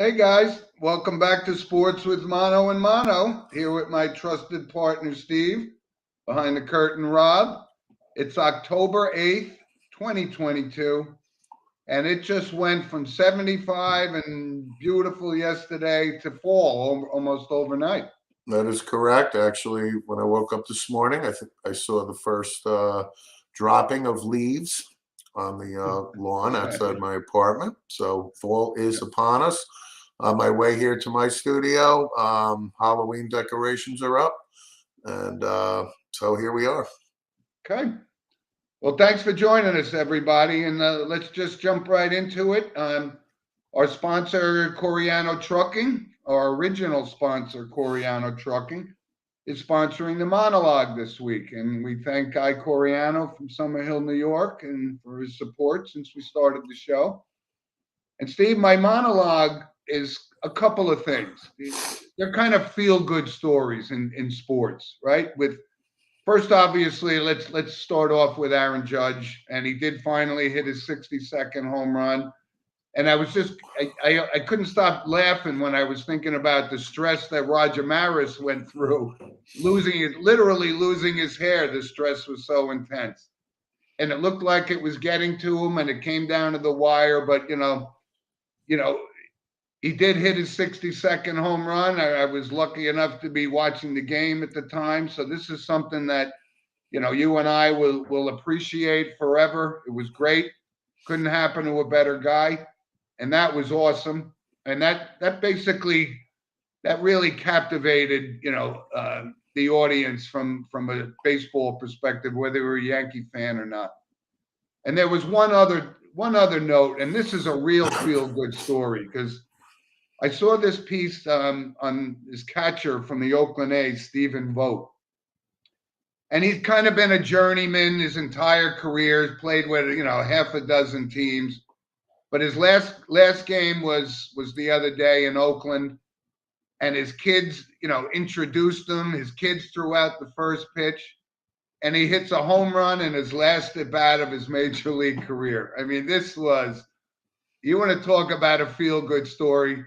Hey guys, welcome back to Sports with Mono and Mono. Here with my trusted partner Steve, behind the curtain Rob. It's October 8th, 2022, and it just went from 75 and beautiful yesterday to fall almost overnight. That is correct. Actually, when I woke up this morning, I think I saw the first dropping of leaves on the lawn outside my apartment. So fall is upon us. On my way here to my studio, Halloween decorations are up, and so here we are. Okay. Well, thanks for joining us, everybody, and let's just jump right into it. Our sponsor, Coriano Trucking, our original sponsor, Coriano Trucking, is sponsoring the monologue this week. And we thank Guy Coriano from Summerhill, New York, and for his support since we started the show. And Steve, my monologue is a couple of things. They're kind of feel-good stories in sports, right? With first, obviously, let's start off with Aaron Judge, and he did finally hit his 62nd home run. And I was just I couldn't stop laughing when I was thinking about the stress that Roger Maris went through, literally losing his hair. The stress was so intense, and it looked like it was getting to him, and it came down to the wire. But you know, he did hit his 62nd home run. I was lucky enough to be watching the game at the time, so this is something that you and I will appreciate forever. It was great. Couldn't happen to a better guy, and that was awesome. And that basically that really captivated the audience from a baseball perspective, whether you're a Yankee fan or not. And there was one other note, and this is a real feel good story because I saw this piece on this catcher from the Oakland A's, Stephen Vogt. And he's kind of been a journeyman his entire career. He's played with half a dozen teams, but his last game was the other day in Oakland, and his kids introduced him. His kids threw out the first pitch, and he hits a home run in his last at bat of his major league career. I mean, you want to talk about a feel good story.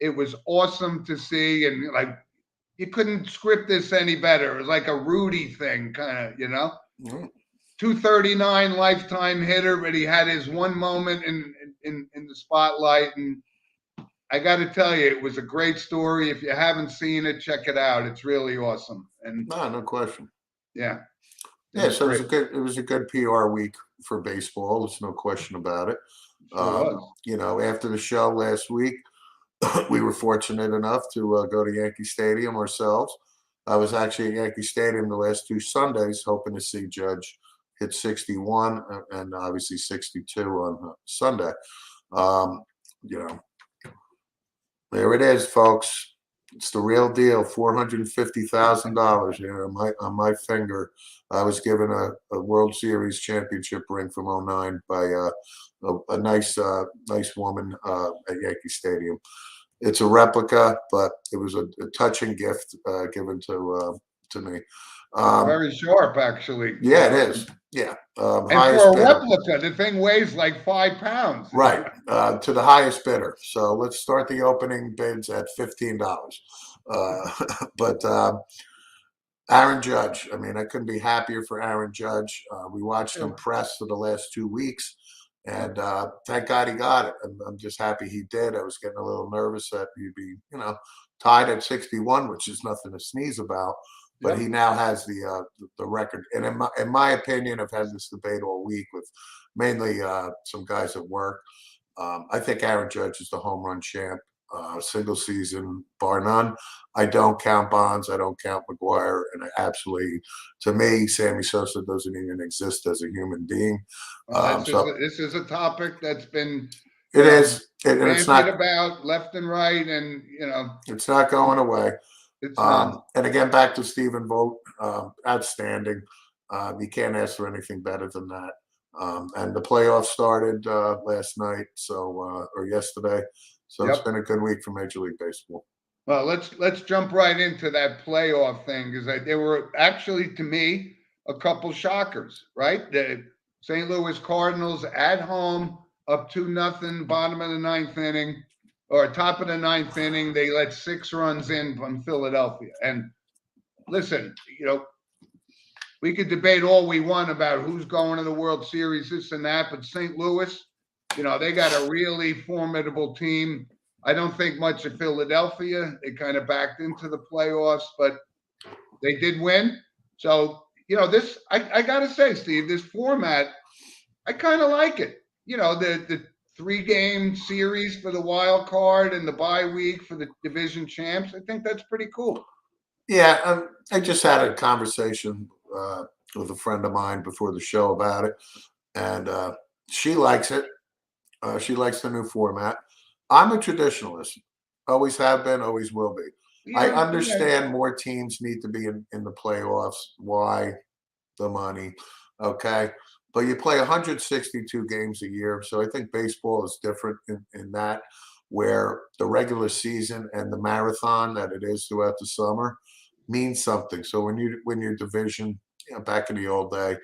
It was awesome to see, and like you couldn't script this any better. It was like a Rudy thing, kind of. Mm-hmm. 239 lifetime hitter, but he had his one moment in the spotlight. And I got to tell you, it was a great story. If you haven't seen it, check it out. It's really awesome. And No question. yeah, Yeah, so it was a good PR week for baseball. There's no question about it. Sure was. After the show last week, we were fortunate enough to go to Yankee Stadium ourselves. I was actually at Yankee Stadium the last two Sundays, hoping to see Judge hit 61 and obviously 62 on Sunday. Um, you know, there it is, folks. It's the real deal. $450,000 here on my finger. I was given a World Series championship ring from '09 by a nice woman at Yankee Stadium. It's a replica, but it was a touching gift given to me. Very sharp, actually. Yeah, it is. Yeah. And for a replica, the thing weighs like 5 pounds. Right. To the highest bidder. So let's start the opening bids at $15. But Aaron Judge, I mean, I couldn't be happier for Aaron Judge. We watched him press for the last 2 weeks, and thank God he got it. I'm just happy he did. I was getting a little nervous that he'd be, tied at 61, which is nothing to sneeze about. But he now has the record. And in my opinion, I've had this debate all week with mainly some guys at work. I think Aaron Judge is the home run champ, single season, bar none. I don't count Bonds. I don't count McGuire. And to me, Sammy Sosa doesn't even exist as a human being. This is a topic that's been it's not about left and right, and it's not going away. And again, back to Stephen Vogt, outstanding. You can't ask for anything better than that. And the playoffs started last night, or yesterday. So It's been a good week for Major League Baseball. Well, let's jump right into that playoff thing because there were actually, to me, a couple shockers. Right, the St. Louis Cardinals at home, up 2-0, bottom of the ninth inning. or top of the ninth inning, they let 6 runs in from Philadelphia. And listen, we could debate all we want about who's going to the World Series, this and that, but St. Louis, they got a really formidable team. I don't think much of Philadelphia. They kind of backed into the playoffs, but they did win. So, this, I got to say, Steve, this format, I kind of like it. The 3-game series for the wild card and the bye week for the division champs. I think that's pretty cool. Yeah, I just had a conversation with a friend of mine before the show about it, and she likes it. She likes the new format. I'm a traditionalist. Always have been, always will be. I Yeah, understand more teams need to be in the playoffs. Why? The money. Okay. But you play 162 games a year. So I think baseball is different in that, where the regular season and the marathon that it is throughout the summer means something. So when you win your division, back in the old day,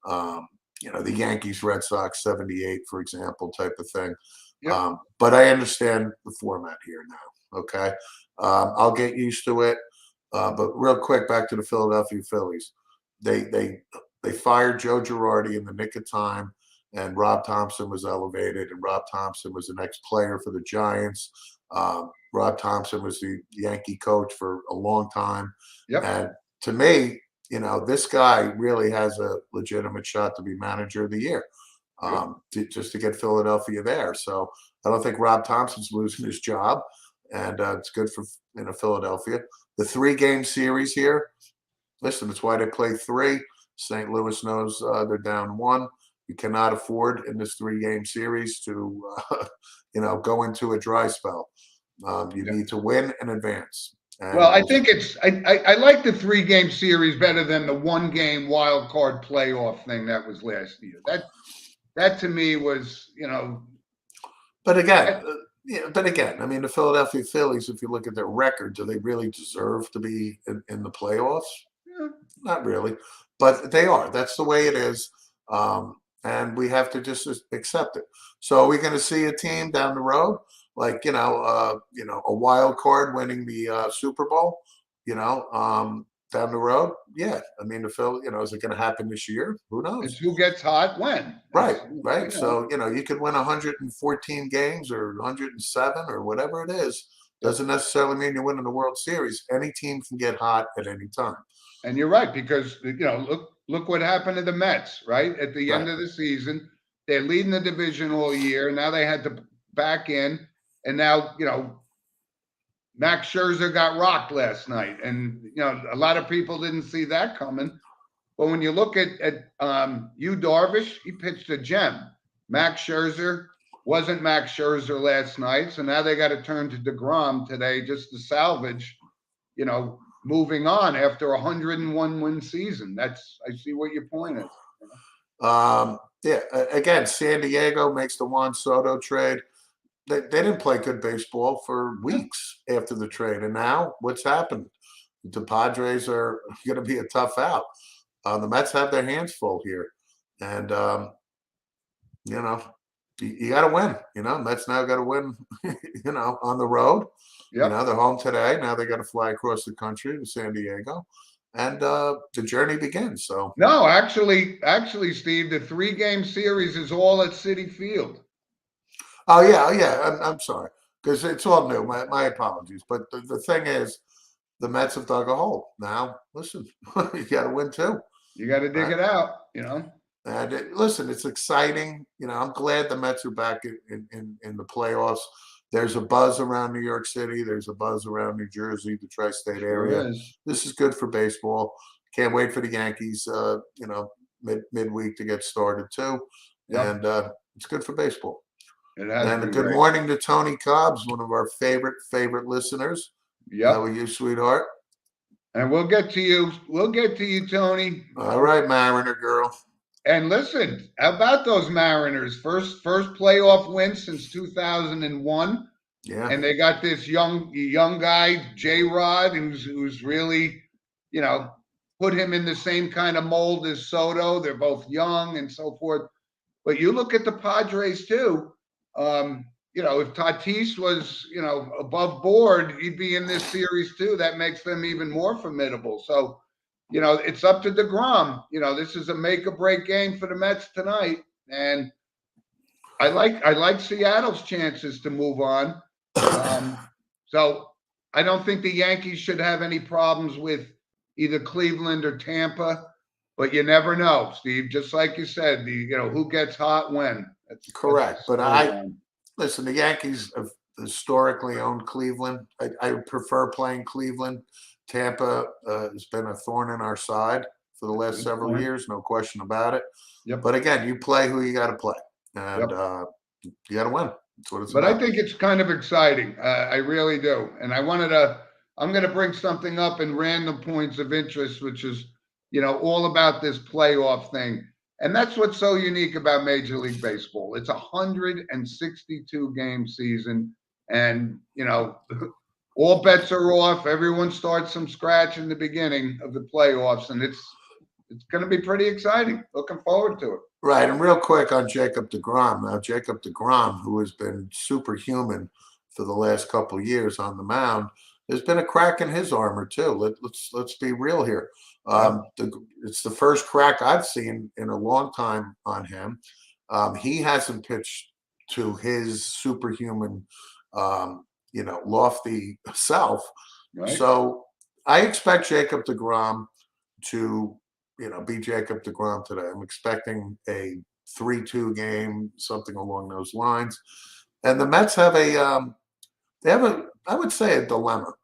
the Yankees, Red Sox, 78, for example, type of thing. Yep. But I understand the format here now. Okay. I'll get used to it. But real quick, back to the Philadelphia Phillies. They fired Joe Girardi in the nick of time, and Rob Thompson was elevated, and Rob Thompson was the next player for the Giants. Rob Thompson was the Yankee coach for a long time. Yep. And to me, this guy really has a legitimate shot to be manager of the year, just to get Philadelphia there. So I don't think Rob Thompson's losing his job, and it's good for Philadelphia. The 3-game series here, listen, that's why they play 3. St. Louis knows they're down 1. You cannot afford in this 3-game series to, go into a dry spell. You need to win and advance. And well, I think I like the 3-game series better than the 1-game wild card playoff thing that was last year. That to me was, But again, I mean, the Philadelphia Phillies, if you look at their record, do they really deserve to be in the playoffs? yeah. Not really, but they are. That's the way it is, and we have to just accept it. So, are we going to see a team down the road, like a wild card winning the Super Bowl? Down the road, yeah. I mean, the Phil, is it going to happen this year? Who knows? It's who gets hot when. Right. So, you could win 114 games or 107 or whatever it is. Doesn't necessarily mean you're winning the World Series. Any team can get hot at any time. And you're right, because look what happened to the Mets, right? At the end of the season, they're leading the division all year. Now they had to back in, and now Max Scherzer got rocked last night, and a lot of people didn't see that coming. But when you look at Yu Darvish, he pitched a gem. Max Scherzer wasn't Max Scherzer last night, so now they got to turn to Degrom today just to salvage, moving on after a 101-win season. I see what your point is. Again, San Diego makes the Juan Soto trade. They didn't play good baseball for weeks after the trade, and now what's happened? The Padres are going to be a tough out. The Mets have their hands full here, and you got to win. Mets now got to win. On the road. Yep. They're home today. Now they got to fly across the country to San Diego, and the journey begins. So no, actually, Steve, the 3-game series is all at Citi Field. Oh yeah. I'm sorry, because it's all new. My apologies. But the thing is, the Mets have dug a hole. Now, listen, you got to win too. You got to dig it out. And listen, it's exciting. I'm glad the Mets are back in the playoffs. There's a buzz around New York City. There's a buzz around New Jersey, the tri-state area. This is good for baseball. Can't wait for the Yankees, midweek to get started too. Yep. And it's good for baseball. And good morning to Tony Cobbs, one of our favorite listeners. Yeah. How are you, sweetheart? And we'll get to you. We'll get to you, Tony. All right, Mariner girl. And listen, how about those Mariners? First playoff win since 2001. Yeah. And they got this young guy, J-Rod, who's really, put him in the same kind of mold as Soto. They're both young and so forth. But you look at the Padres too. if Tatis was, above board, he'd be in this series too. That makes them even more formidable. So, it's up to Degrom. This is a make or break game for the Mets tonight, and I like Seattle's chances to move on. So I don't think the Yankees should have any problems with either Cleveland or Tampa, but you never know, Steve. Just like you said, who gets hot when. That's Correct. the But storyline. listen, the Yankees have historically owned Cleveland. I prefer playing Cleveland. Tampa has been a thorn in our side for the last Good several point. years, no question about it. Yep. But again, you play who you got to play, and Yep. you got to win. That's what it's But I about. think it's kind of exciting. I really do. And I'm going to bring something up in random points of interest, which is, all about this playoff thing. And that's what's so unique about Major League Baseball. It's a 162 game season. And, all bets are off. Everyone starts from scratch in the beginning of the playoffs. And it's going to be pretty exciting. Looking forward to it. Right, and real quick on Jacob Degrom. Now, Jacob Degrom, who has been superhuman for the last couple of years on the mound, there's been a crack in his armor too. Let's be real here. Yeah. It's the first crack I've seen in a long time on him. He hasn't pitched to his superhuman, lofty self. Right. So I expect Jacob Degrom to be Jacob Degrom today. I'm expecting a 3-2 game, something along those lines. And the Mets have I would say, a dilemma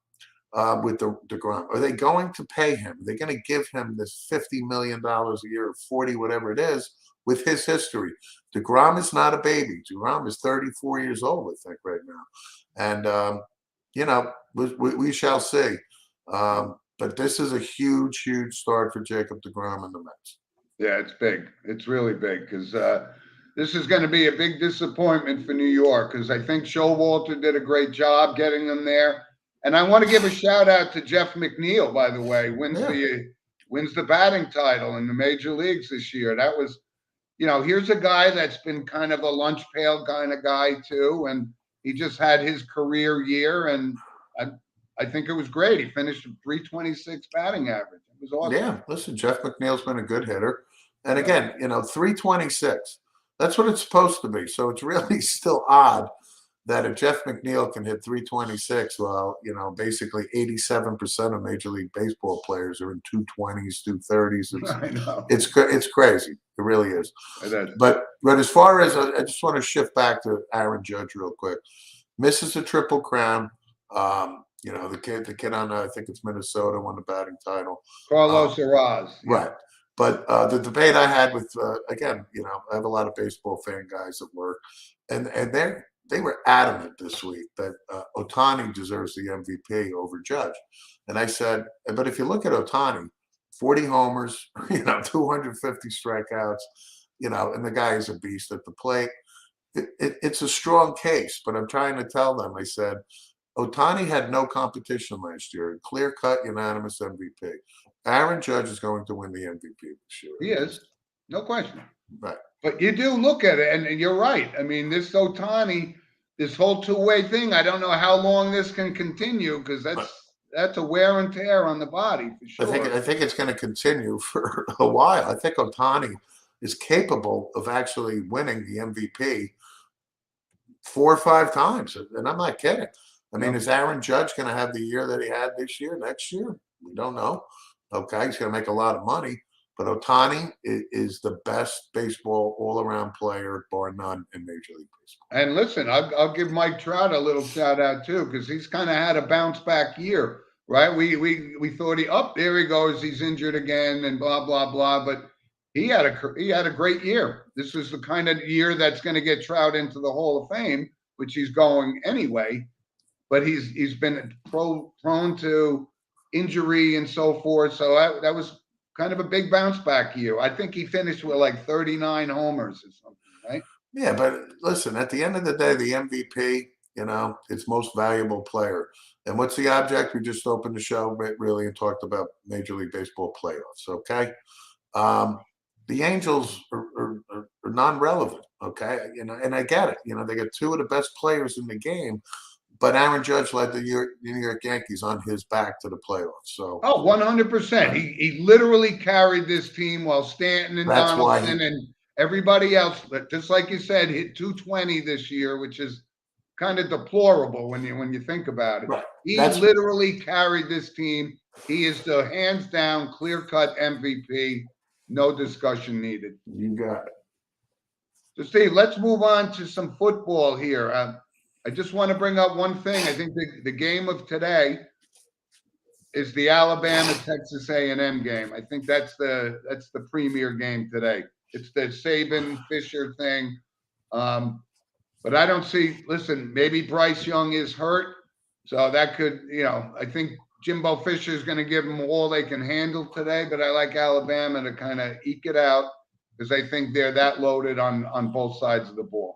with Degrom. Are they going to pay him? Are they going to give him this $50 million a year, or 40, whatever it is, with his history? Degrom is not a baby. Degrom is 34 years old, I think, right now. And, we shall see. But this is a huge, huge start for Jacob Degrom and the Mets. Yeah, it's big. It's really big because this is going to be a big disappointment for New York because I think Showalter did a great job getting them there. And I want to give a shout out to Jeff McNeil, by the way, wins the batting title in the major leagues this year. That was, here's a guy that's been kind of a lunch pail kind of guy too, and he just had his career year, and I think it was great. He finished with 326 batting average. It was awesome. Yeah, listen, Jeff McNeil's been a good hitter. And again, 326, that's what it's supposed to be. So it's really still odd that if Jeff McNeil can hit 326, well, basically 87% of Major League Baseball players are in 220s, 230s. I know. It's crazy. It really is. It is. But as far as I just want to shift back to Aaron Judge real quick. Misses the Triple Crown. The kid on I think it's Minnesota won the batting title. Carlos Araz. Yeah. Right. But the debate I had with again, I have a lot of baseball fan guys at work, and they were adamant this week that Ohtani deserves the MVP over Judge. And I said, but if you look at Ohtani, 40 homers, 250 strikeouts, and the guy is a beast at the plate. It's a strong case, but I'm trying to tell them, I said, Ohtani had no competition last year, clear-cut, unanimous MVP. Aaron Judge is going to win the MVP this year. He is, no question. Right. But you do look at it, and you're right. I mean, this Ohtani, this whole two-way thing, I don't know how long this can continue because that's a wear and tear on the body for sure. I think it's going to continue for a while. I think Ohtani is capable of actually winning the MVP 4 or 5 times, and I'm not kidding. I mean, is Aaron Judge going to have the year that he had this year, next year? We don't know. Okay, he's going to make a lot of money. But Ohtani is the best baseball all-around player, bar none, in Major League Baseball. And listen, I'll give Mike Trout a little shout out too because he's kind of had a bounce back year, right? We thought there he goes, he's injured again, and blah blah blah. But he had a great year. This is the kind of year that's going to get Trout into the Hall of Fame, which he's going anyway. But he's been prone to injury and so forth. So that was kind of a big bounce back year. I think he finished with like 39 homers or something, right? Yeah, but listen, at the end of the day, the MVP, it's most valuable player. And what's the object? We just opened the show really and talked about Major League Baseball playoffs, okay? the Angels are non-relevant. Okay, and I get it. They got two of the best players in the game, but Aaron Judge led the New York Yankees on his back to the playoffs. So Oh, 100%. He literally carried this team while Stanton and that's why Donaldson and everybody else, just like you said, hit 220 this year, which is kind of deplorable when you think about it. right. He That's literally carried this team. He is the hands down clear cut MVP. No discussion needed. you got it. So, Steve, let's move on to some football here. I just want to bring up one thing. I think the game of today is the Alabama Texas A&M game. I think that's the premier game today. It's the Saban Fisher thing. But I don't see. Listen, maybe Bryce Young is hurt, so that could, I think Jimbo Fisher is going to give them all they can handle today. But I like Alabama to kind of eke it out because I think they're that loaded on both sides of the ball.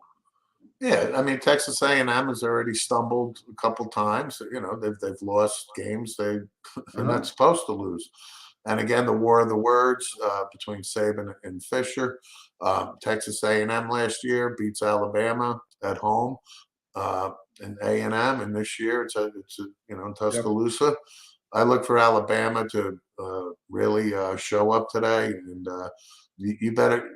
Yeah, I mean Texas A&M has already stumbled a couple times. They've lost games they're not supposed to lose. And again, the war of the words between Saban and Fisher. Texas A&M last year beats Alabama at home, and A&M, and this year it's in Tuscaloosa. Yep. I look for Alabama to really show up today, and you better,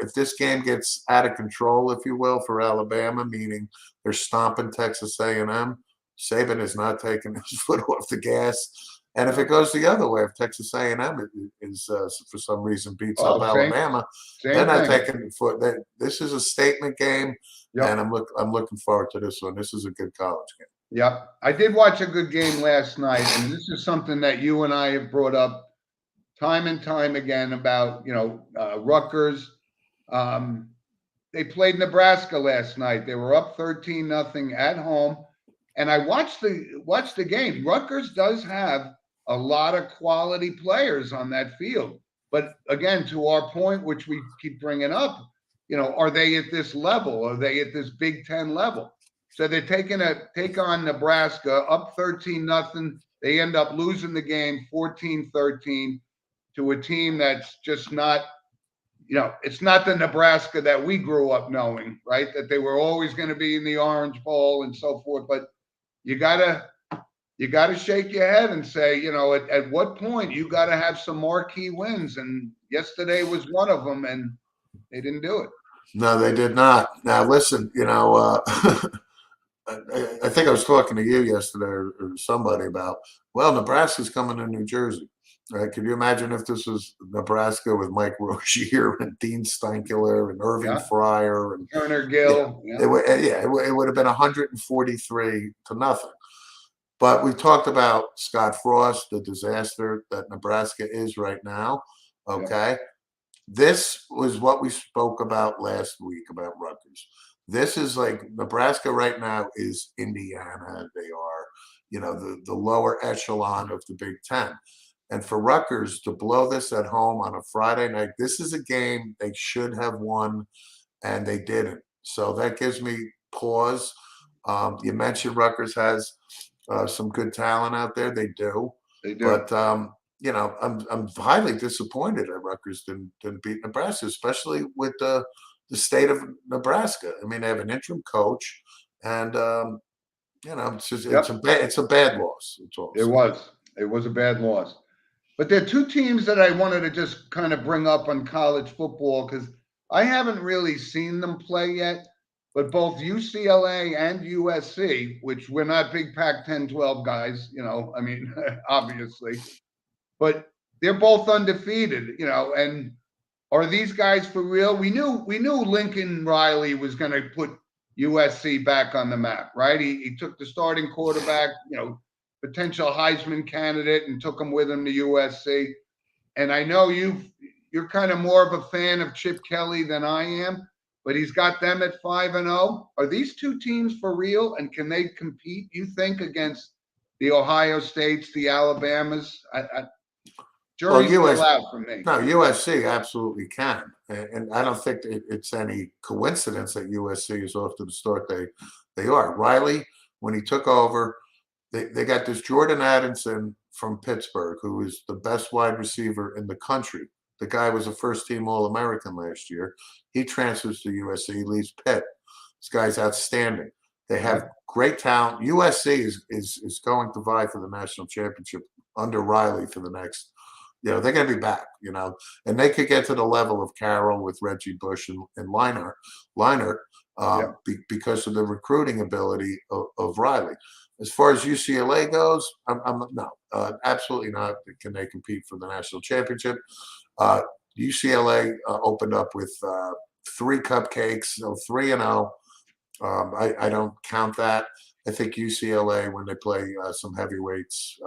if this game gets out of control, if you will, for Alabama, meaning they're stomping Texas A&M, Saban is not taking his foot off the gas. And if it goes the other way, if Texas A&M is for some reason beats up Alabama, they're not taking the foot. This is a statement game, and I'm looking forward to this one. This is a good college game. Yep, I did watch a good game last night, and this is something that you and I have brought up time and time again about Rutgers. They played Nebraska last night. They were up 13-0 at home, and I watched the game. Rutgers does have a lot of quality players on that field, but again, to our point, which we keep bringing up, are they at this level? Are they at this Big Ten level? So they're take on Nebraska up 13-0. They end up losing the game 14-13 to a team that's just not, it's not the Nebraska that we grew up knowing, right? That they were always going to be in the Orange Bowl and so forth. But you gotta shake your head and say, at what point you got to have some marquee wins. And yesterday was one of them, and they didn't do it. No, they did not. Now, listen, I think I was talking to you yesterday or somebody about, Nebraska's coming to New Jersey. Right? Could you imagine if this was Nebraska with Mike Rozier and Dean Steinkeller and Irving Fryer and Turner Gill? It would have been 143-0. But we talked about Scott Frost, the disaster that Nebraska is right now. Okay. Yeah. This was what we spoke about last week about Rutgers. This is like Nebraska right now is Indiana. They are, the lower echelon of the Big Ten. And for Rutgers to blow this at home on a Friday night, this is a game they should have won, and they didn't. So that gives me pause. You mentioned Rutgers has some good talent out there. They do. But I'm highly disappointed that Rutgers didn't beat Nebraska, especially with the state of Nebraska. I mean, they have an interim coach, and it's a bad loss. It was a bad loss. But there are two teams that I wanted to just kind of bring up on college football because I haven't really seen them play yet. But both UCLA and USC, which we're not big Pac-10, 12 guys, obviously, but they're both undefeated, and are these guys for real? We knew Lincoln Riley was going to put USC back on the map, right? He took the starting quarterback, potential Heisman candidate, and took him with him to USC. And I know you're kind of more of a fan of Chip Kelly than I am, but he's got them at 5-0. Are these two teams for real? And can they compete, you think, against the Ohio States, the Alabamas? Jury's still out for me. No, USC absolutely can. And I don't think it's any coincidence that USC is off to the start they are. Riley, when he took over, they got this Jordan Addison from Pittsburgh, who is the best wide receiver in the country. The guy was a first-team All-American last year. He transfers to USC, leaves Pitt. This guy's outstanding. They have great talent. USC is going to vie for the national championship under Riley for the next. They're going to be back. And they could get to the level of Carroll with Reggie Bush and Leinart because of the recruiting ability of Riley. As far as UCLA goes, no, absolutely not. Can they compete for the national championship? UCLA opened up with 3 cupcakes, so 3-0. I don't count that. I think UCLA, when they play some heavyweights,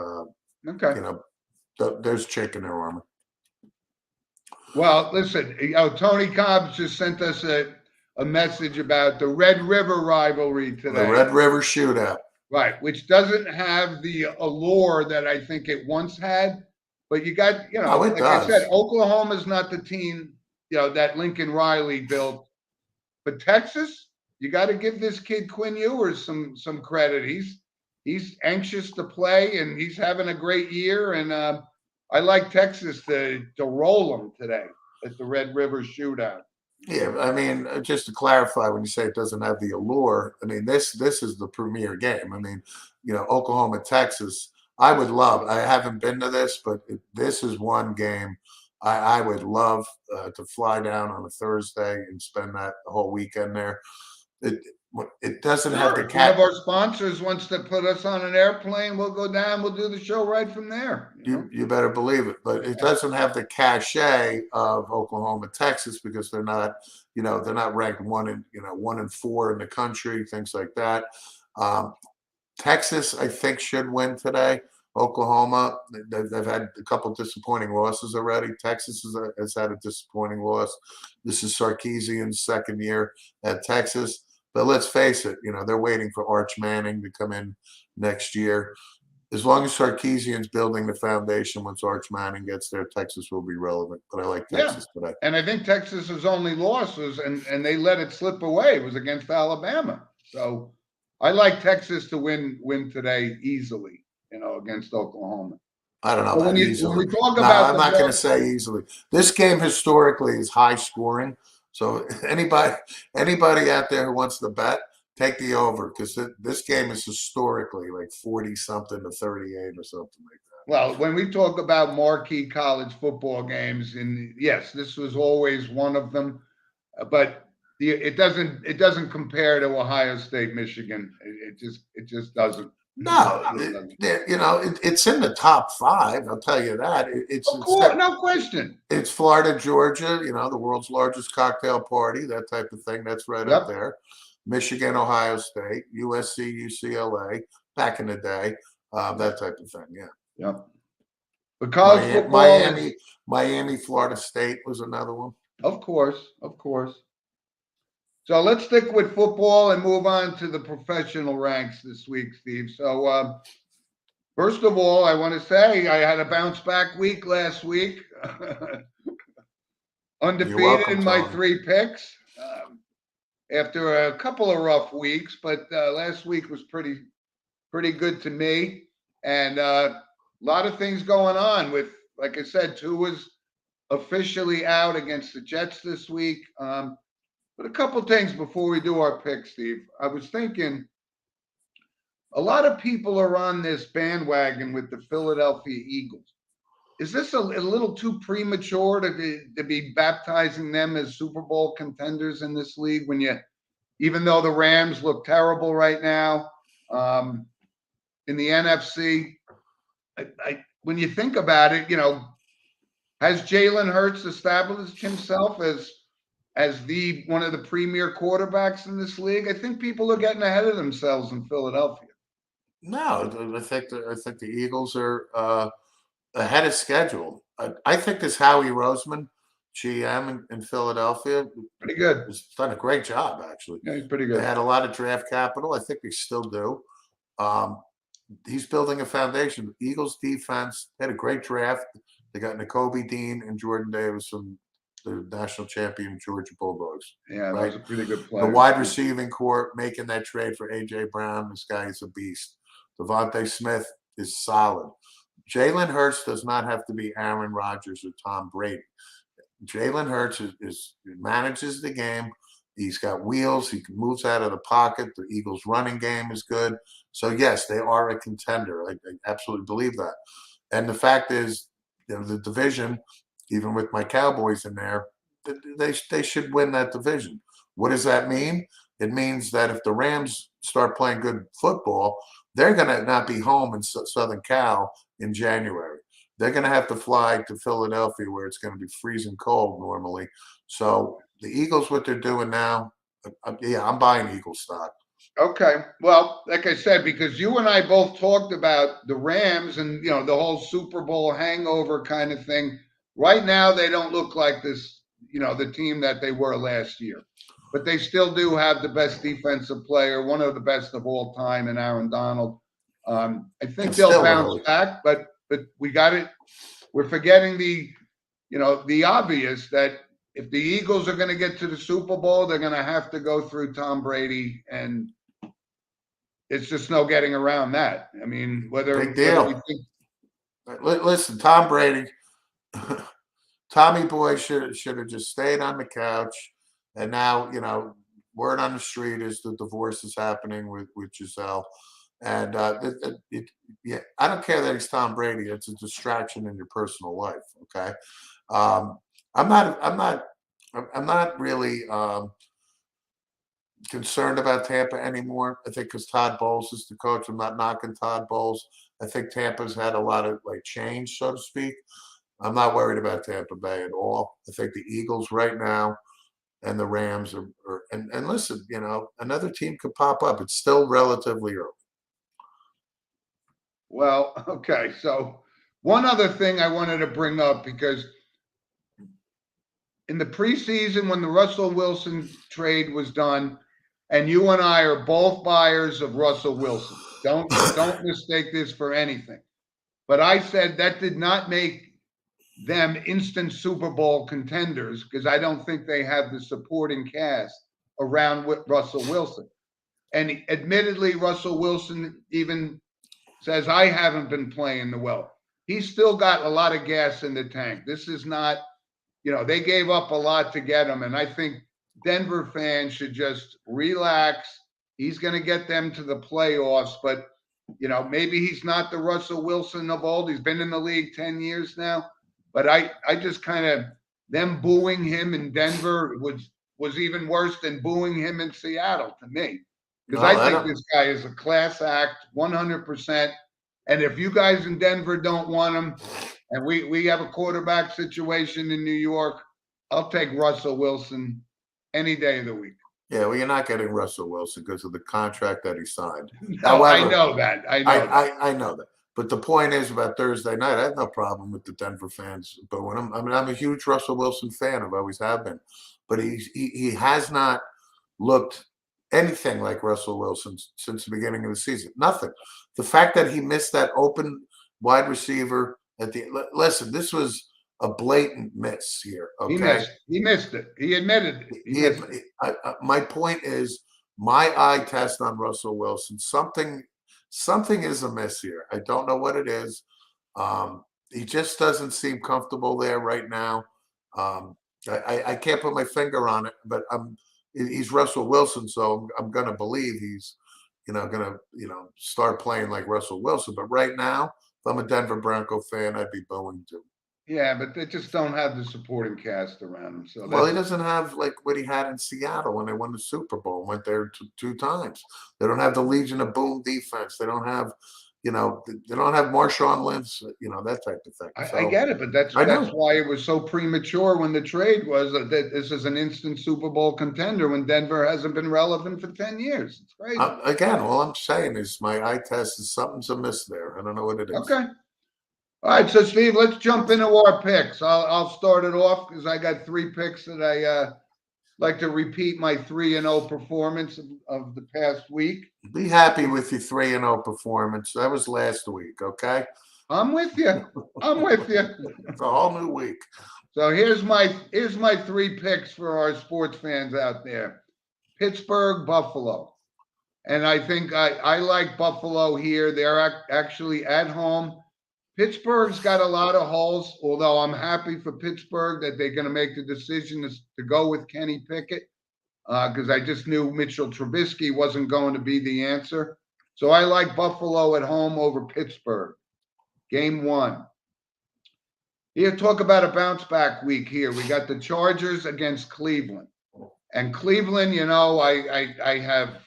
there's chick in their armor. Well, listen, Tony Cobbs just sent us a message about the Red River rivalry today. The Red River shootout. Right, which doesn't have the allure that I think it once had. But you got, I said, Oklahoma's not the team, that Lincoln Riley built. But Texas, you got to give this kid Quinn Ewers some credit. He's anxious to play, and he's having a great year. And I like Texas to roll them today at the Red River shootout. Yeah, I mean, just to clarify, when you say it doesn't have the allure, I mean, this is the premier game. I mean, Oklahoma, Texas, I would love. I haven't been to this, but this is one game I would love to fly down on a Thursday and spend that the whole weekend there. It doesn't have the one of our sponsors wants to put us on an airplane. We'll go down. We'll do the show right from there. You better believe it. But it doesn't have the cachet of Oklahoma, Texas, because they're not, they're not ranked 1 and 4 in the country, things like that. Texas, I think, should win today. Oklahoma, they've had a couple disappointing losses already. Texas has had a disappointing loss. This is Sarkisian's second year at Texas. But let's face it, they're waiting for Arch Manning to come in next year. As long as Sarkisian's building the foundation, once Arch Manning gets there, Texas will be relevant. But I like Texas today. And I think Texas's only loss was, and they let it slip away, was against Alabama. So I like Texas to win today easily, against Oklahoma. I don't know about easily. When we talk about I'm not going to say easily. This game historically is high scoring. So anybody out there who wants to bet, take the over, because this game is historically like 40-something to 38 or something like that. Well, when we talk about marquee college football games, and yes, this was always one of them, but it doesn't compare to Ohio State, Michigan. It just doesn't. No, it's in the top 5. I'll tell you that. No question. It's Florida, Georgia. The world's largest cocktail party, that type of thing. That's right up there. Michigan, Ohio State, USC, UCLA. Back in the day, that type of thing. Yeah. Yep. But college football, Miami, Florida State was another one. Of course. So let's stick with football and move on to the professional ranks this week, Steve. So first of all, I want to say I had a bounce back week last week. Undefeated in my 3 picks after a couple of rough weeks, but last week was pretty good to me. And a lot of things going on with, like I said, Tua's officially out against the Jets this week. But a couple things before we do our pick, Steve. I was thinking a lot of people are on this bandwagon with the Philadelphia Eagles. Is this a little too premature to be baptizing them as Super Bowl contenders in this league even though the Rams look terrible right now in the NFC? When you think about it, has Jalen Hurts established himself as one of the premier quarterbacks in this league? I think people are getting ahead of themselves in Philadelphia. No, I think the Eagles are ahead of schedule. I think this Howie Roseman, GM in Philadelphia, pretty good. Has done a great job, actually. Yeah, he's pretty good. They had a lot of draft capital. I think they still do. He's building a foundation. The Eagles defense had a great draft. They got Nakobe Dean and Jordan Davis from the national champion Georgia Bulldogs. Yeah, that was a pretty good play. The wide receiving corps making that trade for A.J. Brown. This guy is a beast. Devontae Smith is solid. Jalen Hurts does not have to be Aaron Rodgers or Tom Brady. Jalen Hurts manages the game. He's got wheels. He moves out of the pocket. The Eagles' running game is good. So yes, they are a contender. I absolutely believe that. And the fact is, the division, even with my Cowboys in there, they should win that division. What does that mean? It means that if the Rams start playing good football, they're going to not be home in Southern Cal in January. They're going to have to fly to Philadelphia where it's going to be freezing cold normally. So the Eagles, what they're doing now, yeah, I'm buying Eagles stock. Okay. Well, like I said, because you and I both talked about the Rams and, the whole Super Bowl hangover kind of thing. Right now, they don't look like this, the team that they were last year. But they still do have the best defensive player, one of the best of all time, in Aaron Donald. I think they'll bounce back, but we got it. We're forgetting the obvious that if the Eagles are going to get to the Super Bowl, they're going to have to go through Tom Brady, and it's just no getting around that. I mean, Big deal. Listen, Tom Brady, Tommy Boy should have just stayed on the couch. And now, word on the street is the divorce is happening with Giselle. And yeah, I don't care that he's Tom Brady. It's a distraction in your personal life. Okay, I'm not really concerned about Tampa anymore. I think because Todd Bowles is the coach. I'm not knocking Todd Bowles. I think Tampa's had a lot of change, so to speak. I'm not worried about Tampa Bay at all. I think the Eagles right now and the Rams and listen, another team could pop up. It's still relatively early. Well, okay. So one other thing I wanted to bring up, because in the preseason, when the Russell Wilson trade was done, and you and I are both buyers of Russell Wilson. Don't mistake this for anything. But I said that did not make them instant Super Bowl contenders, because I don't think they have the supporting cast around Russell Wilson. And admittedly, Russell Wilson even says, I haven't been playing well. He's still got a lot of gas in the tank. This is not, they gave up a lot to get him. And I think Denver fans should just relax. He's going to get them to the playoffs, but, maybe he's not the Russell Wilson of old. He's been in the league 10 years now. But I just kind of, them booing him in Denver was even worse than booing him in Seattle to me. Because I think this guy is a class act, 100%. And if you guys in Denver don't want him, and we have a quarterback situation in New York, I'll take Russell Wilson any day of the week. Yeah, well, you're not getting Russell Wilson because of the contract that he signed. No, however, I know that. I know that. But the point is about Thursday night, I have no problem with the Denver fans booing him. I mean, I'm a huge Russell Wilson fan. I've always have been. But he has not looked anything like Russell Wilson since the beginning of the season. Nothing. The fact that he missed that open wide receiver listen, this was a blatant miss here. Okay, he missed it. He admitted it. My point is, my eye test on Russell Wilson, something is amiss here. I don't know what it is. He just doesn't seem comfortable there right now. I can't put my finger on it, but he's Russell Wilson, so I'm going to believe he's, going to, start playing like Russell Wilson. But right now, if I'm a Denver Bronco fan, I'd be booing too. Yeah, but they just don't have the supporting cast around him. So well, he doesn't have like what he had in Seattle when they won the Super Bowl. Went there two times. They don't have the Legion of Boom defense. They don't have, they don't have Marshawn Lynch, that type of thing. So, I get it, but that's why it was so premature when the trade was that this is an instant Super Bowl contender when Denver hasn't been relevant for 10 years. It's crazy. Again, all I'm saying is my eye test is something's amiss there. I don't know what it is. Okay. All right, so Steve, let's jump into our picks. I'll start it off because I got 3 picks that I like to repeat my 3-0 performance of the past week. Be happy with your 3-0 performance. That was last week, okay? I'm with you. It's a whole new week. So here's my 3 picks for our sports fans out there. Pittsburgh, Buffalo. And I think I like Buffalo here. They're actually at home. Pittsburgh's got a lot of holes, although I'm happy for Pittsburgh that they're going to make the decision to go with Kenny Pickett because I just knew Mitchell Trubisky wasn't going to be the answer. So I like Buffalo at home over Pittsburgh. Game 1. Here, talk about a bounce back week here. We got the Chargers against Cleveland. And Cleveland, I have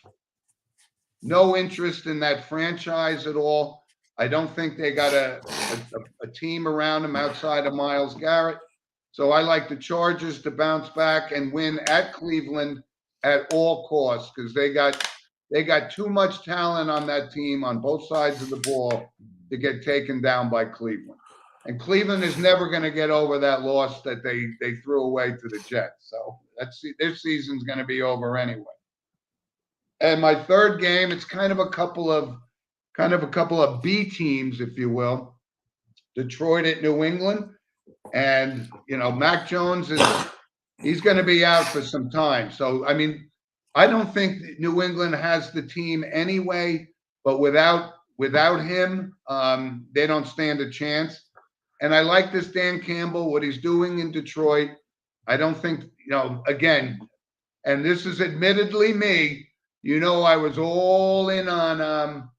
no interest in that franchise at all. I don't think they got a team around them outside of Myles Garrett. So I like the Chargers to bounce back and win at Cleveland at all costs because they got too much talent on that team on both sides of the ball to get taken down by Cleveland. And Cleveland is never going to get over that loss that they threw away to the Jets. So their season's going to be over anyway. And my third game, it's kind of a couple of B teams, if you will. Detroit at New England. And, Mac Jones he's going to be out for some time. So, I mean, I don't think New England has the team anyway, but without him, they don't stand a chance. And I like this Dan Campbell, what he's doing in Detroit. I don't think, again, and this is admittedly me, I was all in on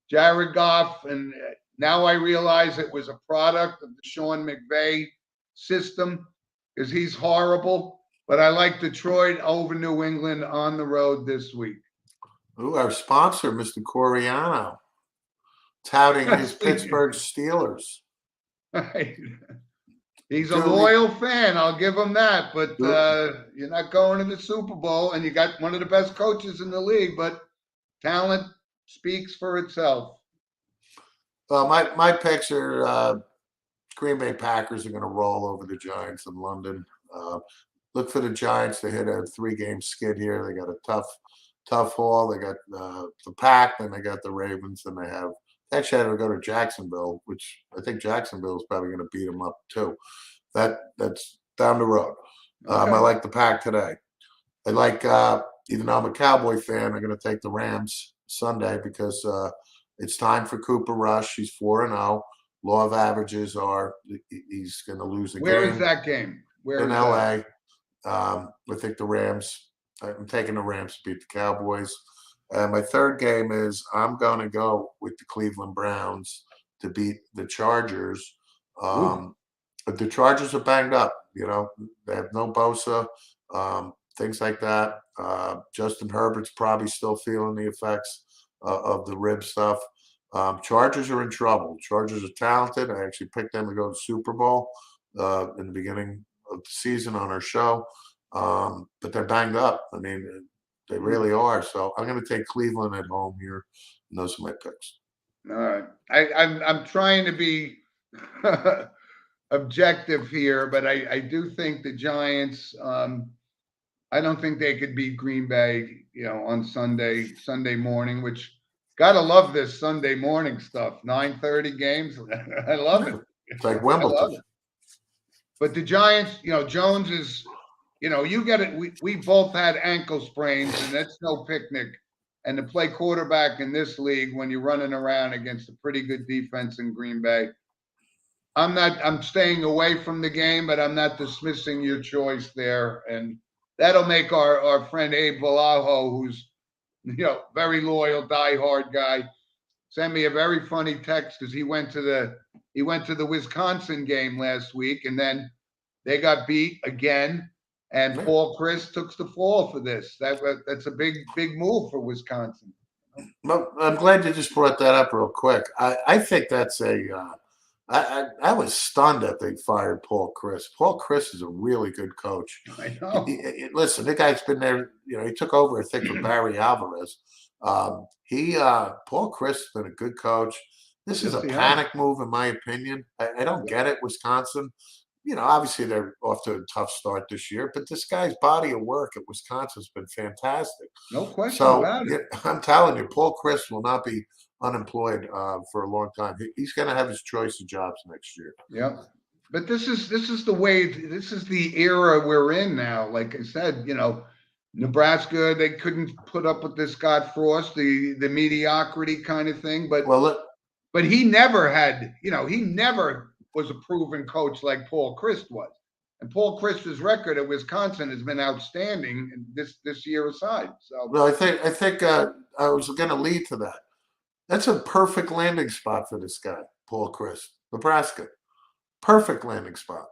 Jared Goff, and now I realize it was a product of the Sean McVay system because he's horrible. But I like Detroit over New England on the road this week. Ooh, our sponsor, Mr. Coriano, touting his Pittsburgh Steelers. Right. He's a loyal fan, I'll give him that. But you're not going to the Super Bowl, and you got one of the best coaches in the league, but talent speaks for itself. Well, my picks are Green Bay Packers are going to roll over the Giants in London. Look for the Giants to hit a 3-game skid here. They got a tough haul. They got the Pack, then they got the Ravens, and they have actually had to go to Jacksonville, which I think Jacksonville is probably going to beat them up too. That's down the road. Okay. I like the Pack today. I like even though I'm a Cowboy fan, I'm going to take the Rams Sunday because it's time for Cooper Rush. He's 4-0. Law of averages are he's going to lose a game. Where is that game? In LA. I think the Rams. I'm taking the Rams to beat the Cowboys. My third game is I'm going to go with the Cleveland Browns to beat the Chargers. But the Chargers are banged up. They have no Bosa, things like that. Justin Herbert's probably still feeling the effects of the rib stuff. Chargers are in trouble. Chargers are talented. I actually picked them to go to the Super Bowl in the beginning of the season on our show. But they're banged up. I mean, they really are. So I'm going to take Cleveland at home here. And those are my picks. All right. I'm trying to be objective here, but I do think the Giants, I don't think they could beat Green Bay, on Sunday morning, which gotta love this Sunday morning stuff. 9:30 games. I love it. It's like Wimbledon. But the Giants, Jones is, you get it. We both had ankle sprains, and that's no picnic. And to play quarterback in this league when you're running around against a pretty good defense in Green Bay, I'm staying away from the game, but I'm not dismissing your choice there. And that'll make our friend Abe Vallejo, who's, very loyal, diehard guy, send me a very funny text because he went to the Wisconsin game last week, and then they got beat again. And Paul Chris took the fall for this. That's a big move for Wisconsin. Well, I'm glad you just brought that up real quick. I think that's I was stunned that they fired Paul Chris. Paul Chris is a really good coach. I know. Listen, the guy's been there. He took over, I think, for Barry Alvarez. Paul Chris has been a good coach. This is a panic move, in my opinion. I don't get it, Wisconsin. Obviously they're off to a tough start this year, but this guy's body of work at Wisconsin has been fantastic. No question about it. I'm telling you, Paul Chris will not be unemployed for a long time. He's going to have his choice of jobs next year. Yeah, but this is the era we're in now. Like I said, Nebraska, they couldn't put up with this Scott Frost, the mediocrity kind of thing. But but he never had, he never was a proven coach like Paul Chryst was. And Paul Chryst's record at Wisconsin has been outstanding this year aside. So, well, I think I was going to lead to that. That's a perfect landing spot for this guy, Paul Chryst, Nebraska. Perfect landing spot.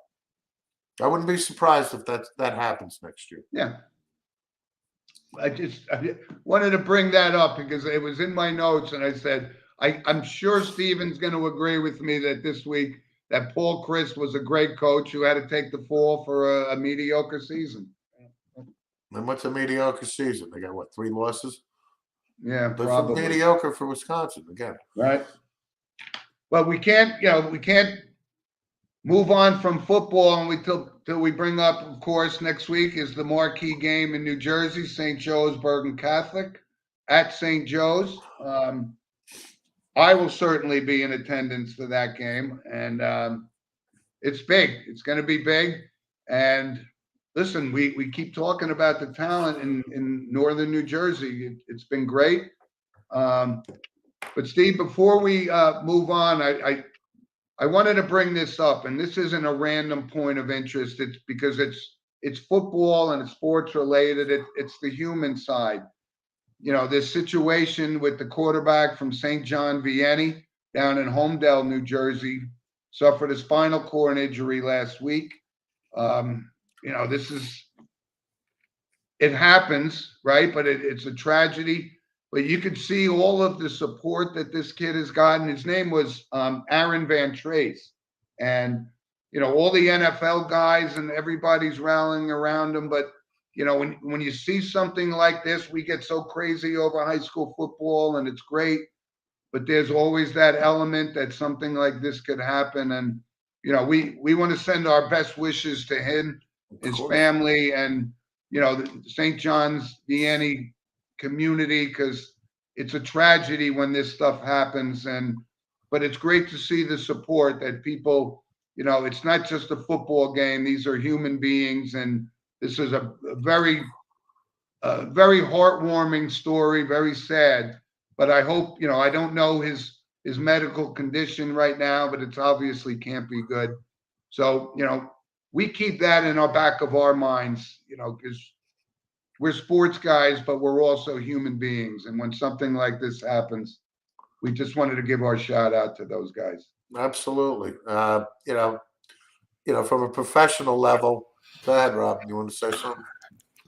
I wouldn't be surprised if that happens next year. yeah. I wanted to bring that up because it was in my notes, and I said, I'm sure Steven's going to agree with me that this week that Paul Chryst was a great coach who had to take the fall for a mediocre season. And what's a mediocre season? They got, what, 3 losses? Yeah, But probably. it's mediocre for Wisconsin, again. Right. But we can't move on from football until we bring up, of course, next week is the marquee game in New Jersey, St. Joe's Bergen Catholic at St. Joe's. I will certainly be in attendance for that game, and it's big. It's going to be big. And listen, we keep talking about the talent in northern New Jersey. It's been great. But Steve, before we move on, I wanted to bring this up, and this isn't a random point of interest. It's because it's football and it's sports related. It's the human side. This situation with the quarterback from St. John Vianney down in Homedale, New Jersey, suffered a spinal cord injury last week. It happens, right? But it's a tragedy. But you could see all of the support that this kid has gotten. His name was Aaron Van Trace. And, all the NFL guys and everybody's rallying around him. But, when you see something like this, we get so crazy over high school football, and it's great. But there's always that element that something like this could happen. And, we want to send our best wishes to him, his family, and, the St. John's Vianney community, because it's a tragedy when this stuff happens. But it's great to see the support that people, it's not just a football game. These are human beings, and this is a very heartwarming story, very sad. But I hope, I don't know his medical condition right now, but it's obviously can't be good. So, we keep that in our back of our minds, because we're sports guys, but we're also human beings. And when something like this happens, we just wanted to give our shout out to those guys. Absolutely. From a professional level, go ahead, Rob. You want to say something?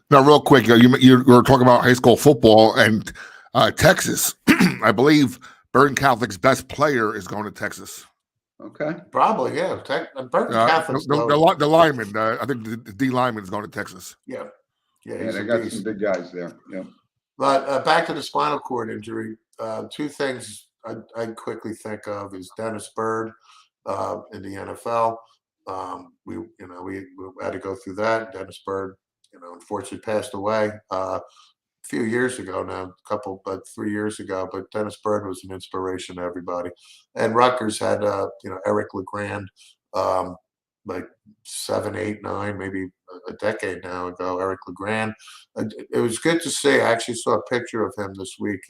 Now, real quick, you were talking about high school football and Texas. I believe Bergen Catholic's best player is going to Texas. Okay. Probably, yeah. Bergen Catholic's the lineman, I think the D lineman is going to Texas. Yeah. Yeah, they got some big guys there. Yeah. But back to the spinal cord injury, 2 things I quickly think of is Dennis Byrd in the NFL. We had to go through that. Dennis Byrd, unfortunately passed away a few years ago now, 3 years ago. But Dennis Byrd was an inspiration to everybody. And Rutgers had, Eric Legrand, like 7, 8, 9, maybe a decade now ago, Eric Legrand. It was good to see. I actually saw a picture of him this week.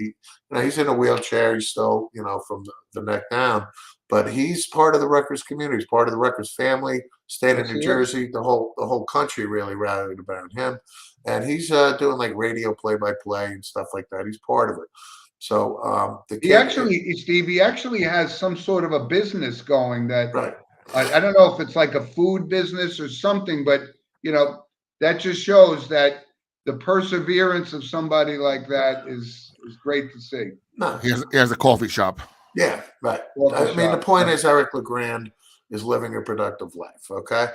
He's in a wheelchair. He's still, from the neck down, but he's part of the Rutgers community. He's part of the Rutgers family. State of New Jersey, the whole country really rallied around him, and he's doing like radio play-by-play and stuff like that. He's part of it. So he actually has some sort of a business going that. Right. I don't know if it's like a food business or something, but that just shows that the perseverance of somebody like that is great to see. No, he has a coffee shop. Yeah, right. The point is Eric Legrand is living a productive life. Okay,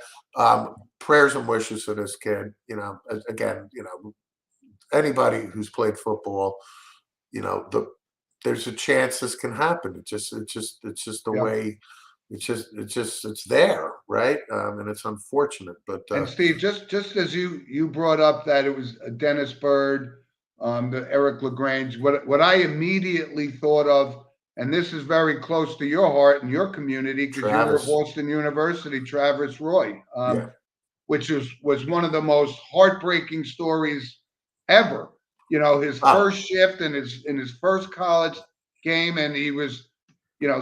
prayers and wishes for this kid. Again, anybody who's played football, there's a chance this can happen. It's just the way. It's there, right? And it's unfortunate, but and Steve, just as you brought up that it was Dennis Byrd, the Eric Lagrange, what I immediately thought of, and this is very close to your heart and your community because you were at Boston University, Travis Roy, which was one of the most heartbreaking stories ever. His first shift in his first college game, and he was.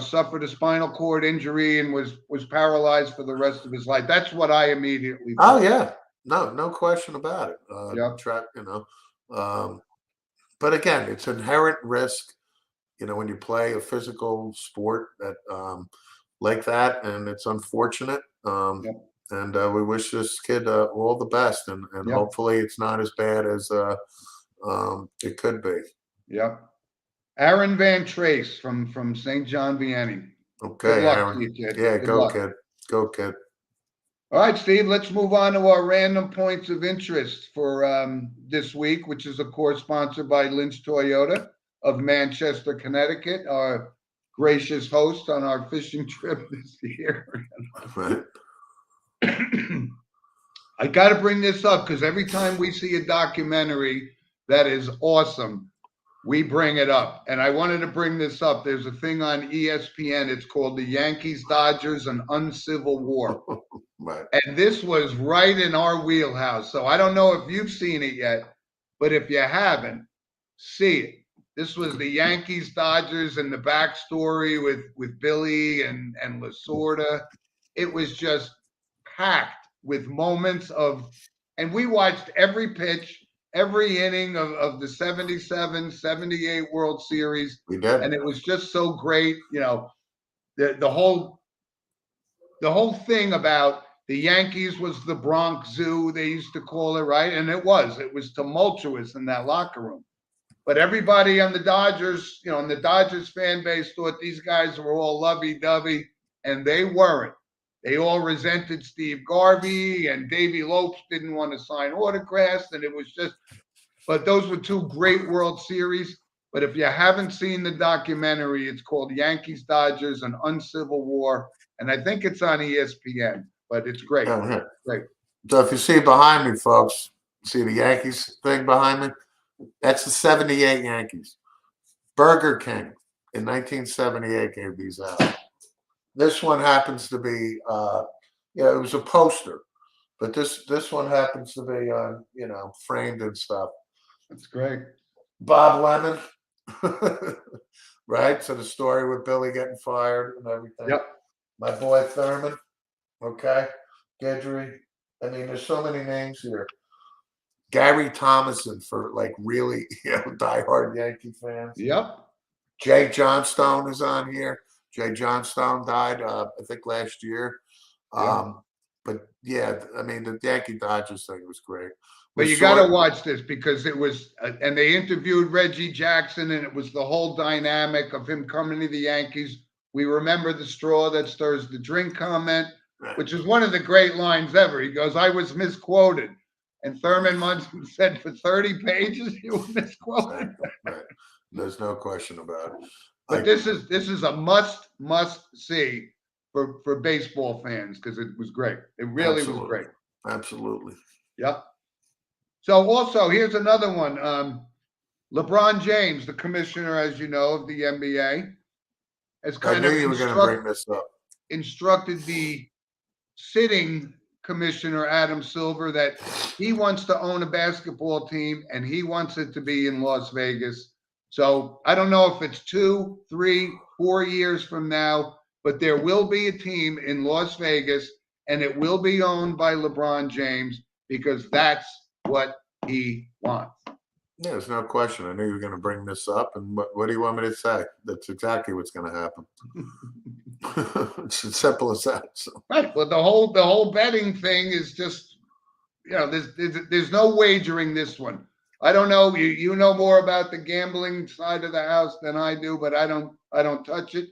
suffered a spinal cord injury and was paralyzed for the rest of his life. That's what I immediately Oh thought. yeah, no question about it. Yep. But again, it's inherent risk. When you play a physical sport that like that, and it's unfortunate. Yep. And we wish this kid all the best, and Yep. hopefully it's not as bad as it could be. Yep. Aaron Van Trace from St. John Vianney. Okay, Good luck Aaron. to you, kid. Yeah, Good go luck. kid. Go kid. All right, Steve, let's move on to our random points of interest for this week, which is, of course, sponsored by Lynch Toyota of Manchester, Connecticut, our gracious host on our fishing trip this year. Right. I got to bring this up because every time we see a documentary that is awesome, we bring it up. And I wanted to bring this up. There's a thing on ESPN. It's called The Yankees, Dodgers, and Uncivil War. Right. And this was right in our wheelhouse. So I don't know if you've seen it yet, but if you haven't, see it. This was the Yankees, Dodgers, and the backstory with Billy and Lasorda. It was just packed with moments and we watched every pitch, every inning of the 77, 78 World Series. We did. And it was just so great. The whole thing about the Yankees was the Bronx Zoo, they used to call it, right? And it was tumultuous in that locker room. But everybody on the Dodgers, and the Dodgers fan base thought these guys were all lovey-dovey, and they weren't. They all resented Steve Garvey, and Davey Lopes didn't want to sign autographs, and it was just – but those were two great World Series. But if you haven't seen the documentary, it's called Yankees, Dodgers, an Uncivil War, and I think it's on ESPN, but it's great. Yeah. Great. So if you see behind me, folks, see the Yankees thing behind me? That's the 78 Yankees. Burger King in 1978 gave these out. This one happens to be, it was a poster, but this one happens to be on, framed and stuff. That's great. Bob Lemon, right? So the story with Billy getting fired and everything. Yep. My boy Thurman, okay? Guidry. I mean, there's so many names here. Gary Thomason for really, diehard Yankee fans. Yep. Jay Johnstone is on here. Jay Johnstone died, I think, last year. Yep. But yeah, I mean, the Yankee Dodgers thing was great. But you got to watch this because it was, and they interviewed Reggie Jackson, and it was the whole dynamic of him coming to the Yankees. We remember the straw that stirs the drink comment, right, which is one of the great lines ever. He goes, "I was misquoted." And Thurman Munson said, for 30 pages, you were misquoted. Right. There's no question about it. But this is a must see for baseball fans because it was great. It really was great. Absolutely. Yep. So also here's another one. LeBron James, the commissioner, as you know, of the NBA, has kind of instructed the sitting commissioner, Adam Silver, that he wants to own a basketball team and he wants it to be in Las Vegas. So I don't know if it's 2, 3, 4 years from now, but there will be a team in Las Vegas and it will be owned by LeBron James because that's what he wants. Yeah, there's no question. I knew you were going to bring this up. And what do you want me to say? That's exactly what's going to happen. It's as simple as that. So. Right. Well, the whole betting thing is just, there's no wagering this one. I don't know. You know more about the gambling side of the house than I do, but I don't touch it.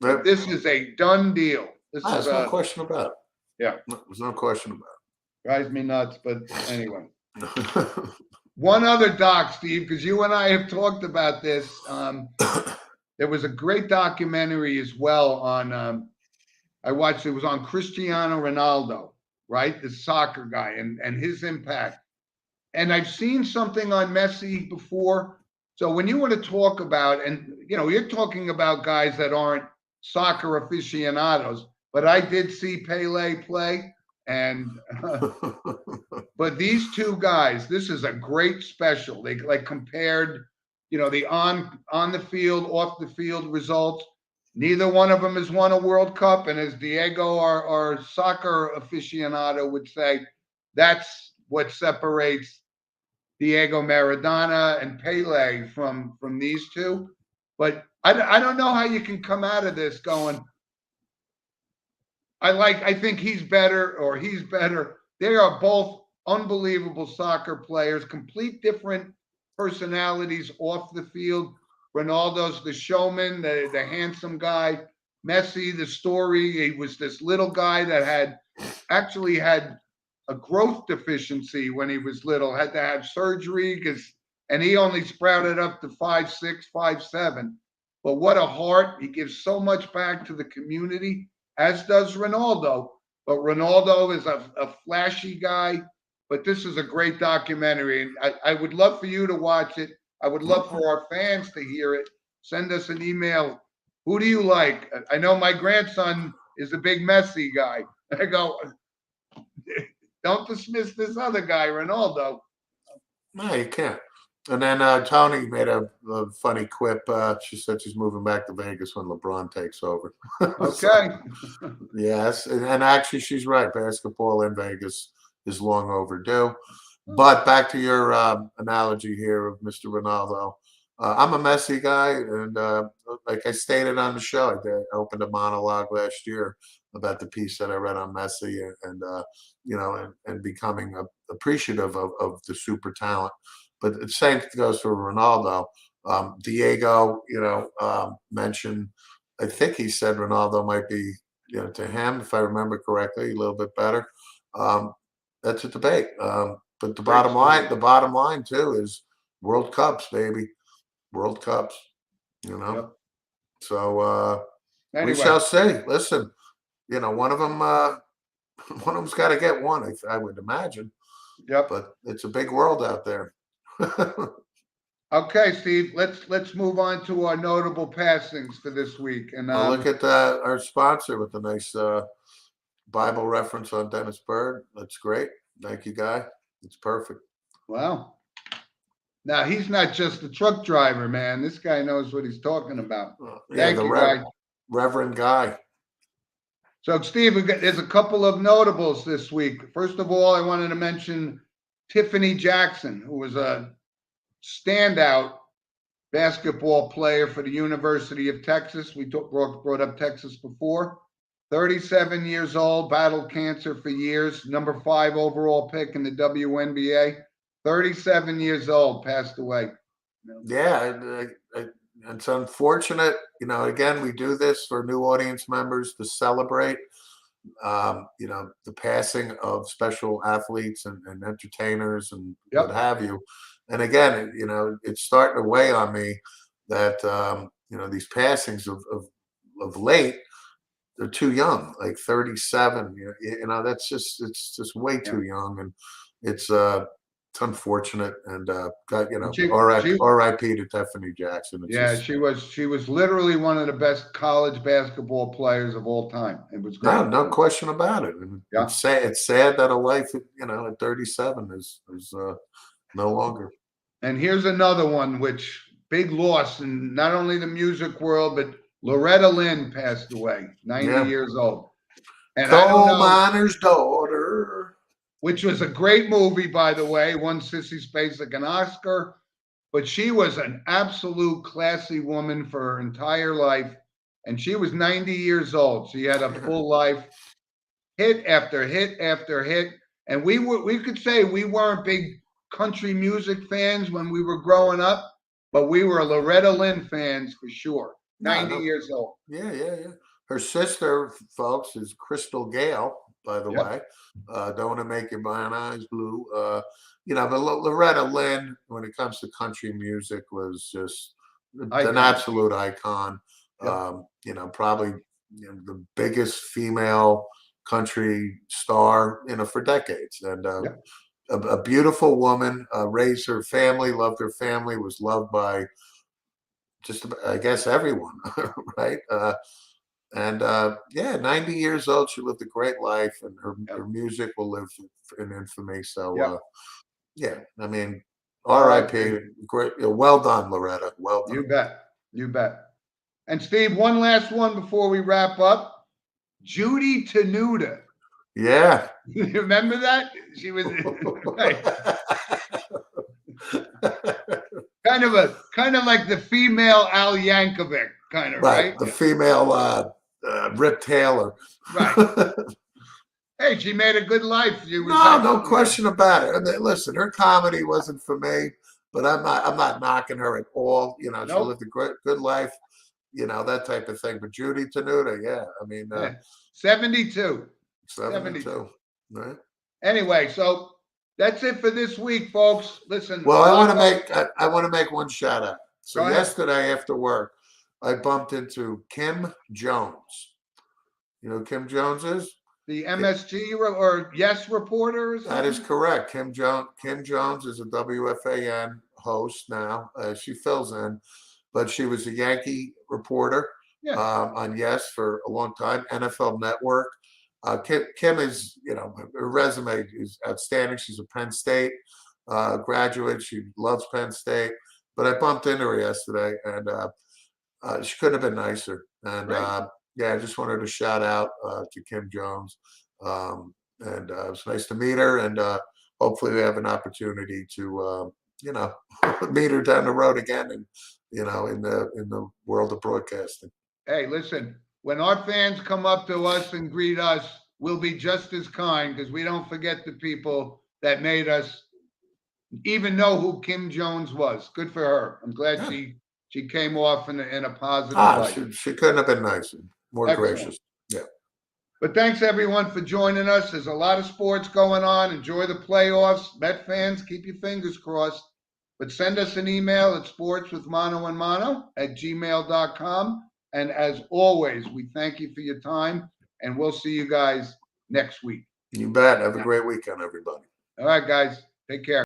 Yep. This is a done deal. There's no question about it. Yeah. There's no question about it. Drives me nuts, but anyway. One other doc, Steve, because you and I have talked about this. There was a great documentary as well on, I watched, it was on Cristiano Ronaldo, right? The soccer guy and his impact. And I've seen something on Messi before. So when you want to talk about, and you're talking about guys that aren't soccer aficionados, but I did see Pele play. And but these two guys, this is a great special. They compared, the on the field, off the field results. Neither one of them has won a World Cup. And as Diego, our soccer aficionado, would say, that's what separates Diego Maradona and Pele from these two. But I don't know how you can come out of this going, I think he's better or he's better. They are both unbelievable soccer players, complete different personalities off the field. Ronaldo's the showman, the handsome guy. Messi, the story. He was this little guy that actually had a growth deficiency when he was little, had to have surgery and he only sprouted up to 5'6", 5'7". But what a heart. He gives so much back to the community, as does Ronaldo. But Ronaldo is a flashy guy. But this is a great documentary. And I would love for you to watch it. I would love for our fans to hear it. Send us an email. Who do you like? I know my grandson is a big Messi guy. I go, don't dismiss this other guy, Ronaldo. No, you can't. And then Tony made a funny quip. She said she's moving back to Vegas when LeBron takes over. Okay. Yes, and actually she's right. Basketball in Vegas is long overdue. But back to your analogy here of Mr. Ronaldo. I'm a Messi guy, and like I stated on the show, I opened a monologue last year about the piece that I read on Messi and becoming appreciative of the super talent. But the same goes for Ronaldo. Diego, mentioned, I think he said Ronaldo might be, to him, if I remember correctly, a little bit better. That's a debate. But the bottom line too is World Cups, baby. World Cups, Yep. So Anyway. we shall see. Listen, one of them's got to get one, I would imagine. Yep. But it's a big world out there. Okay, Steve. Let's move on to our notable passings for this week. And look at our sponsor with a nice Bible reference on Dennis Bird. That's great. Thank you, Guy. It's perfect. Wow. Now he's not just a truck driver, man. This guy knows what he's talking about. Thank you, Guy. Reverend Guy. So, Steve, there's a couple of notables this week. First of all, I wanted to mention Tiffany Jackson, who was a standout basketball player for the University of Texas. We brought up Texas before. 37 years old, battled cancer for years, number 5 overall pick in the WNBA. 37 years old, passed away. Yeah, it's unfortunate. Again, we do this for new audience members to celebrate, the passing of special athletes and entertainers and what have you. And again, it's starting to weigh on me that, these passings of late, they're too young, like 37. It's just way too young, and it's unfortunate. And R.I.P. to Tiffany Jackson. She was literally one of the best college basketball players of all time. It was great. No question about it. And it's sad that a life, at 37 is no longer. And here's another one, which big loss in not only the music world, but Loretta Lynn passed away, 90 years old. And Coal miner's daughter. Which was a great movie, by the way, won Sissy Spacek an Oscar. But she was an absolute classy woman for her entire life. And she was 90 years old. She had a full life, hit after hit after hit. And we could say we weren't big country music fans when we were growing up, but we were Loretta Lynn fans for sure. 90 years old. Yeah. Her sister, folks, is Crystal Gale, by the way. Don't want to make your eyes blue. But Loretta Lynn, when it comes to country music, was just an absolute icon. Probably the biggest female country star, for decades. And a beautiful woman, raised her family, loved her family, was loved by just, I guess, everyone, right? 90 years old, she lived a great life, and her music will live in infamy. So, I mean, R.I.P. Great, well done, Loretta. Well done. You bet. And Steve, one last one before we wrap up. Judy Tenuta. Yeah. You remember that? She was right. kind of like the female Al Yankovic, kind of, right? The female Rip Taylor. Right. Hey, she made a good life. No question about it. I mean, listen, her comedy wasn't for me, but I'm not knocking her at all. You know, she lived a good life, you know, that type of thing. But Judy Tenuta, yeah, I mean, 72. 72. Right. Anyway, so that's it for this week, folks. Listen. Well, I want to make one shout out. So yesterday after work, I bumped into Kim Jones. You know who Kim Jones is? The MSG or Yes reporter or something? That is correct. Kim Jones is a WFAN host now. She fills in, but she was a Yankee reporter on Yes for a long time. NFL Network. Kim is, you know, her resume is outstanding. She's a Penn State graduate. She loves Penn State. But I bumped into her yesterday, and she couldn't have been nicer. And I just wanted to shout out to Kim Jones. And it was nice to meet her. And hopefully we have an opportunity to, you know, meet her down the road again, and you know, in the world of broadcasting. Hey, listen. When our fans come up to us and greet us, we'll be just as kind, because we don't forget the people that made us even know who Kim Jones was. Good for her. I'm glad she came off in a positive light. She couldn't have been nicer, more gracious. Yeah. But thanks everyone for joining us. There's a lot of sports going on. Enjoy the playoffs. Met fans, keep your fingers crossed. But send us an email at sportswithmano@gmail.com. And as always, we thank you for your time, and we'll see you guys next week. You bet. Have a great weekend, everybody. All right, guys. Take care.